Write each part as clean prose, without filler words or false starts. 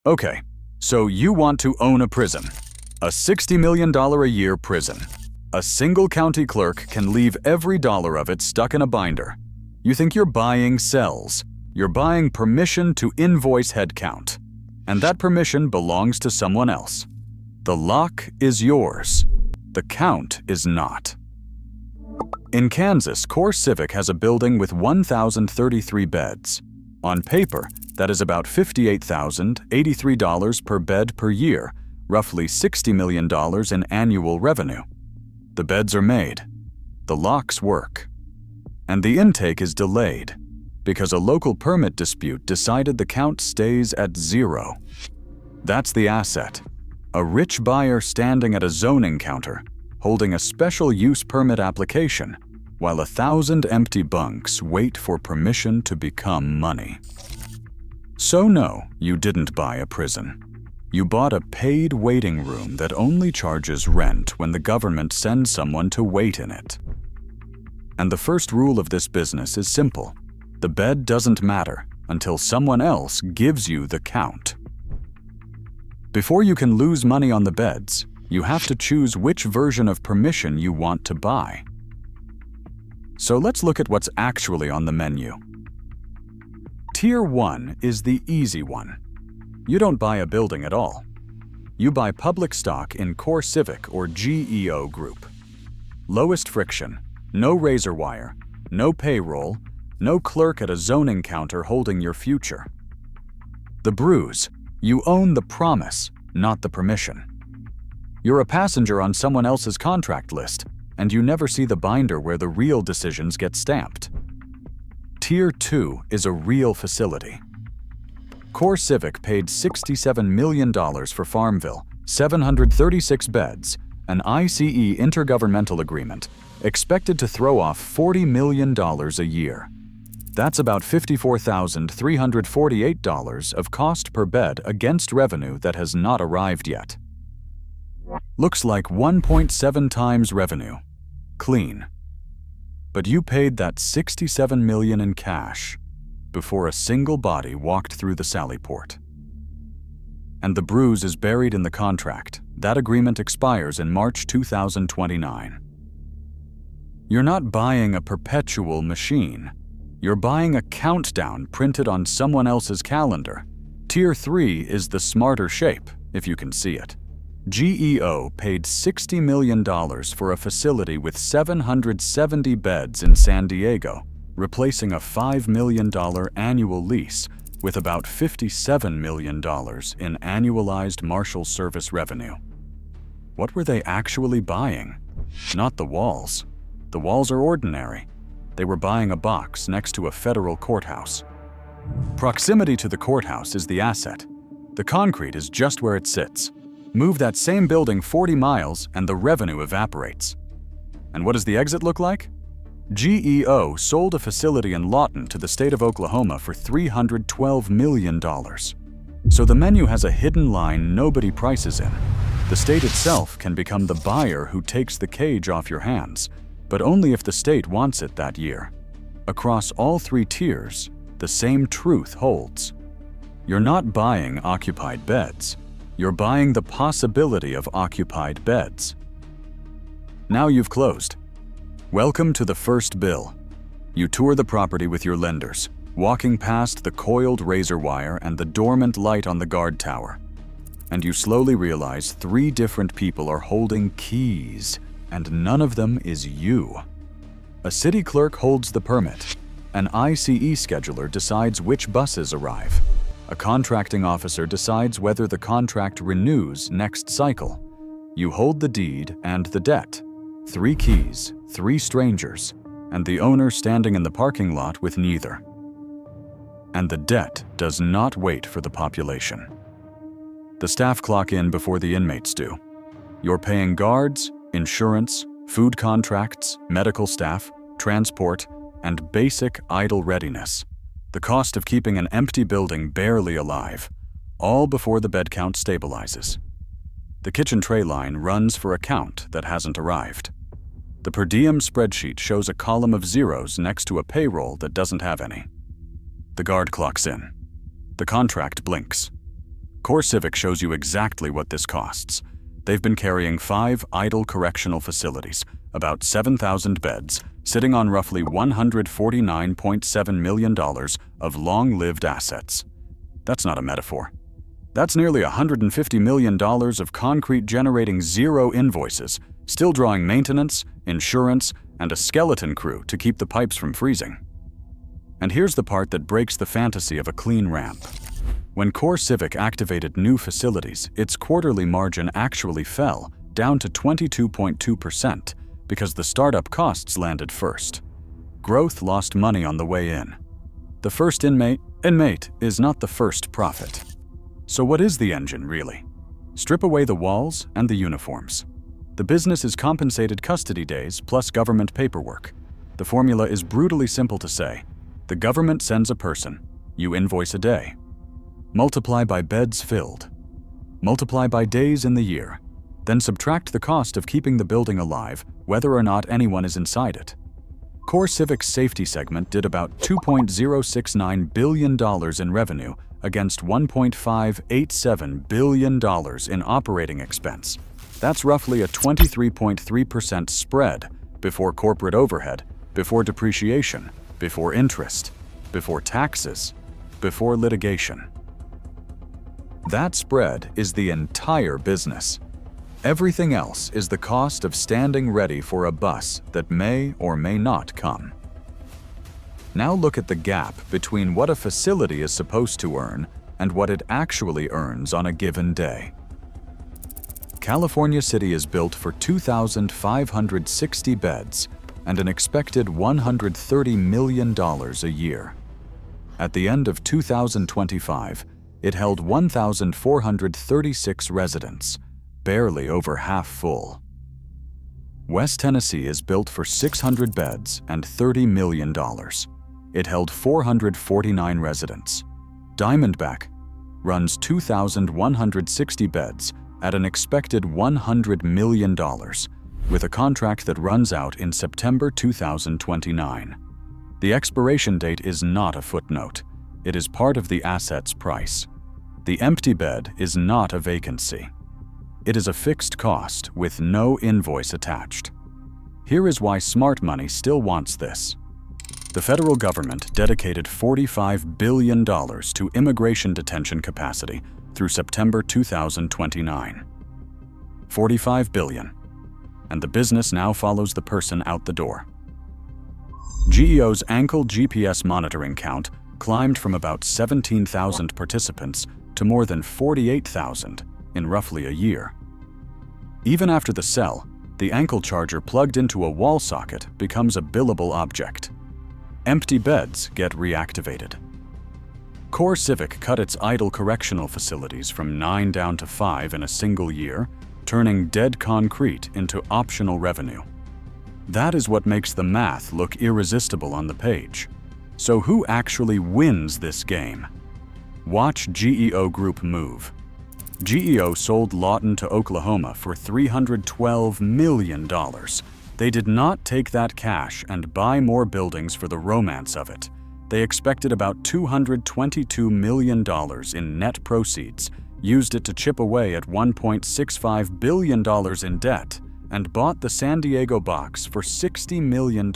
Okay, so you want to own a prison. A $60 million a year prison. A single county clerk can leave every dollar of it stuck in a binder. You think you're buying cells. You're buying permission to invoice headcount. And that permission belongs to someone else. The lock is yours. The count is not. In Kansas, Core Civic has a building with 1,033 beds. On paper, that is about $58,083 per bed per year, roughly $60 million in annual revenue. The beds are made. The locks work. And the intake is delayed because a local permit dispute decided the count stays at 0. That's the asset. A rich buyer standing at a zoning counter, holding a special use permit application, while 1,000 empty bunks wait for permission to become money. So no, you didn't buy a prison. You bought a paid waiting room that only charges rent when the government sends someone to wait in it. And the first rule of this business is simple. The bed doesn't matter until someone else gives you the count. Before you can lose money on the beds, you have to choose which version of permission you want to buy. So let's look at what's actually on the menu. Tier 1 is the easy one. You don't buy a building at all. You buy public stock in Core Civic or GEO Group. Lowest friction, no razor wire, no payroll, no clerk at a zoning counter holding your future. The bruise, you own the promise, not the permission. You're a passenger on someone else's contract list, and you never see the binder where the real decisions get stamped. Tier 2 is a real facility. Core Civic paid $67 million for Farmville, 736 beds, an ICE intergovernmental agreement, expected to throw off $40 million a year. That's about $54,348 of cost per bed against revenue that has not arrived yet. Looks like 1.7 times revenue. Clean. But you paid that $67 million in cash before a single body walked through the Sallyport. And the bruise is buried in the contract. That agreement expires in March 2029. You're not buying a perpetual machine. You're buying a countdown printed on someone else's calendar. Tier 3 is the smarter shape, if you can see it. GEO paid $60 million for a facility with 770 beds in San Diego, replacing a $5 million annual lease with about $57 million in annualized Marshal Service revenue. What were they actually buying? Not the walls. The walls are ordinary. They were buying a box next to a federal courthouse. Proximity to the courthouse is the asset. The concrete is just where it sits. Move that same building 40 miles and the revenue evaporates. And what does the exit look like? GEO sold a facility in Lawton to the state of Oklahoma for $312 million. So the menu has a hidden line nobody prices in. The state itself can become the buyer who takes the cage off your hands, but only if the state wants it that year. Across all 3 tiers, the same truth holds. You're not buying occupied beds. You're buying the possibility of occupied beds. Now you've closed. Welcome to the first bill. You tour the property with your lenders, walking past the coiled razor wire and the dormant light on the guard tower. And you slowly realize 3 different people are holding keys, and none of them is you. A city clerk holds the permit. An ICE scheduler decides which buses arrive. A contracting officer decides whether the contract renews next cycle. You hold the deed and the debt. 3 keys, 3 strangers, and the owner standing in the parking lot with neither. And the debt does not wait for the population. The staff clock in before the inmates do. You're paying guards, insurance, food contracts, medical staff, transport, and basic idle readiness. The cost of keeping an empty building barely alive, all before the bed count stabilizes. The kitchen tray line runs for a count that hasn't arrived. The per diem spreadsheet shows a column of zeros next to a payroll that doesn't have any. The guard clocks in. The contract blinks. CoreCivic shows you exactly what this costs. They've been carrying 5 idle correctional facilities, about 7,000 beds, sitting on roughly $149.7 million of long-lived assets. That's not a metaphor. That's nearly $150 million of concrete generating 0 invoices, still drawing maintenance, insurance, and a skeleton crew to keep the pipes from freezing. And here's the part that breaks the fantasy of a clean ramp. When CoreCivic activated new facilities, its quarterly margin actually fell down to 22.2% because the startup costs landed first. Growth lost money on the way in. The first inmate is not the first profit. So what is the engine, really? Strip away the walls and the uniforms. The business is compensated custody days plus government paperwork. The formula is brutally simple to say. The government sends a person, you invoice a day. Multiply by beds filled. Multiply by days in the year. Then subtract the cost of keeping the building alive, whether or not anyone is inside it. CoreCivic's safety segment did about $2.069 billion in revenue against $1.587 billion in operating expense. That's roughly a 23.3% spread before corporate overhead, before depreciation, before interest, before taxes, before litigation. That spread is the entire business. Everything else is the cost of standing ready for a bus that may or may not come. Now look at the gap between what a facility is supposed to earn and what it actually earns on a given day. California City is built for 2,560 beds and an expected $130 million a year. At the end of 2025, it held 1,436 residents, barely over half full. West Tennessee is built for 600 beds and $30 million. It held 449 residents. Diamondback runs 2,160 beds at an expected $100 million, with a contract that runs out in September 2029. The expiration date is not a footnote. It is part of the asset's price. The empty bed is not a vacancy. It is a fixed cost with no invoice attached. Here is why smart money still wants this. The federal government dedicated $45 billion to immigration detention capacity through September 2029. $45 billion. And the business now follows the person out the door. GEO's ankle GPS monitoring count climbed from about 17,000 participants to more than 48,000 in roughly a year. Even after the sell, the ankle charger plugged into a wall socket becomes a billable object. Empty beds get reactivated. CoreCivic cut its idle correctional facilities from 9 down to 5 in a single year, turning dead concrete into optional revenue. That is what makes the math look irresistible on the page. So who actually wins this game? Watch GEO Group move. GEO sold Lawton to Oklahoma for $312 million. They did not take that cash and buy more buildings for the romance of it. They expected about $222 million in net proceeds, used it to chip away at $1.65 billion in debt, and bought the San Diego box for $60 million.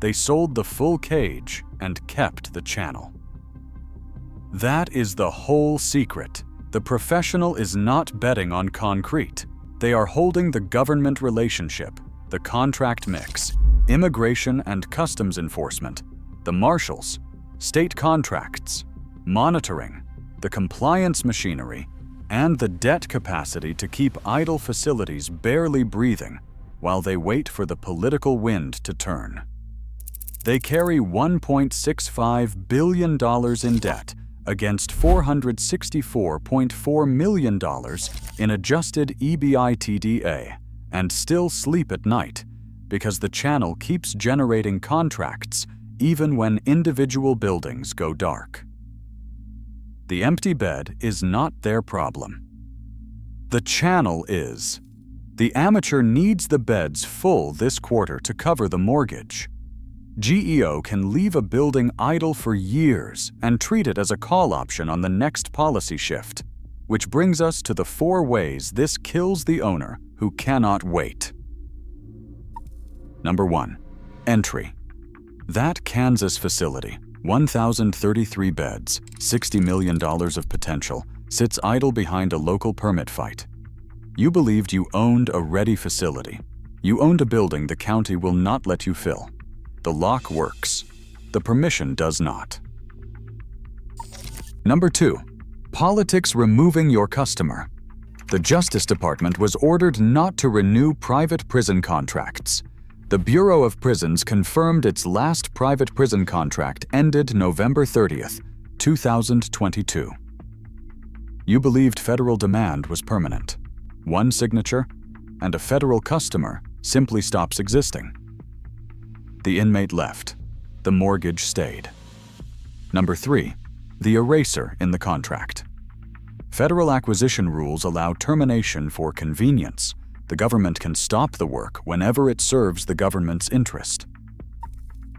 They sold the full cage and kept the channel. That is the whole secret. The professional is not betting on concrete. They are holding the government relationship, the contract mix, immigration and customs enforcement, the marshals, state contracts, monitoring, the compliance machinery, and the debt capacity to keep idle facilities barely breathing while they wait for the political wind to turn. They carry $1.65 billion in debt against $464.4 million in adjusted EBITDA and still sleep at night because the channel keeps generating contracts even when individual buildings go dark. The empty bed is not their problem. The channel is. The amateur needs the beds full this quarter to cover the mortgage. GEO can leave a building idle for years and treat it as a call option on the next policy shift. Which brings us to the 4 ways this kills the owner who cannot wait. Number 1. Entry. That Kansas facility, 1,033 beds, $60 million of potential, sits idle behind a local permit fight. You believed you owned a ready facility. You owned a building the county will not let you fill. The lock works. The permission does not. Number 2. Politics removing your customer. The Justice Department was ordered not to renew private prison contracts. The Bureau of Prisons confirmed its last private prison contract ended November 30th, 2022. You believed federal demand was permanent. One signature, and a federal customer simply stops existing. The inmate left. The mortgage stayed. Number 3. The eraser in the contract. Federal acquisition rules allow termination for convenience. The government can stop the work whenever it serves the government's interest.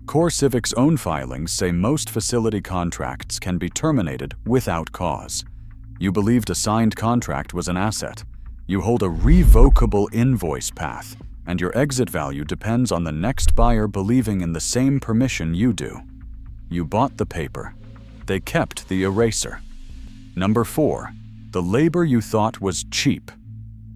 CoreCivic's own filings say most facility contracts can be terminated without cause. You believed a signed contract was an asset. You hold a revocable invoice path, and your exit value depends on the next buyer believing in the same permission you do. You bought the paper. They kept the eraser. Number 4. The labor you thought was cheap.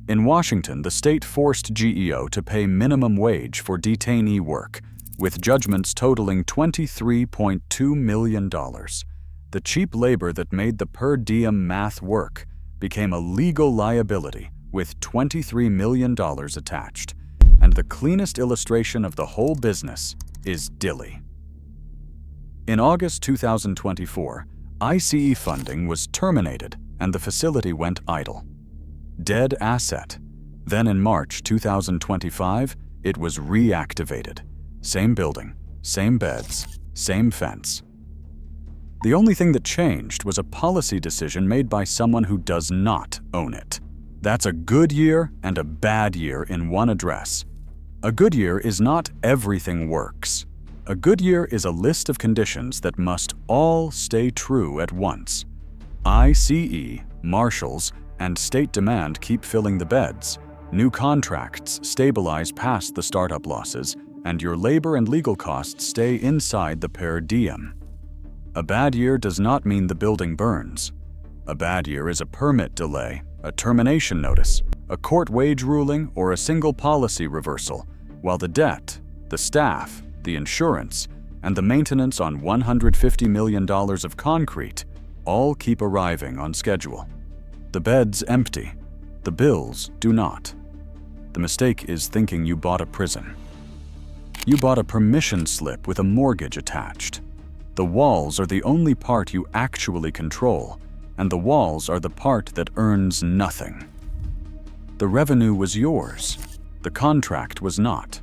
In Washington, the state forced GEO to pay minimum wage for detainee work, with judgments totaling $23.2 million. The cheap labor that made the per diem math work became a legal liability with $23 million attached, and the cleanest illustration of the whole business is Dilly. In August 2024, ICE funding was terminated and the facility went idle. Dead asset. Then in March 2025, it was reactivated. Same building, same beds, same fence. The only thing that changed was a policy decision made by someone who does not own it. That's a good year and a bad year in one address. A good year is not everything works. A good year is a list of conditions that must all stay true at once. ICE, marshals, and state demand keep filling the beds. New contracts stabilize past the startup losses, and your labor and legal costs stay inside the per diem. A bad year does not mean the building burns. A bad year is a permit delay, a termination notice, a court wage ruling, or a single policy reversal, while the debt, the staff, the insurance, and the maintenance on $150 million of concrete all keep arriving on schedule. The bed's empty. The bills do not. The mistake is thinking you bought a prison. You bought a permission slip with a mortgage attached. The walls are the only part you actually control, and the walls are the part that earns nothing. The revenue was yours. The contract was not.